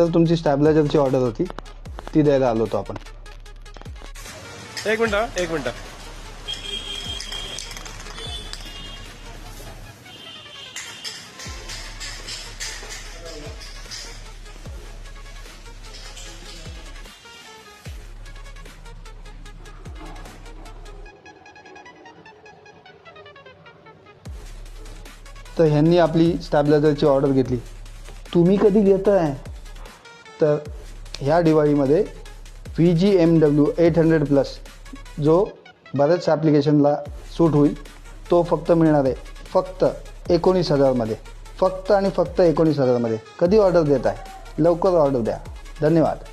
Sir तुमची स्टॅबिलायझरची order होती, ती द्यायला आलो होतो आपण. एक मिनिट. तर ह्यांनी आपली स्टॅबिलायझरची ऑर्डर घेतली. तुम्ही कधी घेताय? तर ह्या दिवाळीमध्ये VGMW 800+ जो बऱ्याच ॲप्लिकेशनला सूट होईल तो फक्त मिळणार आहे फक्त 19,000मध्ये. फक्त आणि फक्त 19,000मध्ये. कधी ऑर्डर देत आहे? लवकर ऑर्डर द्या. धन्यवाद.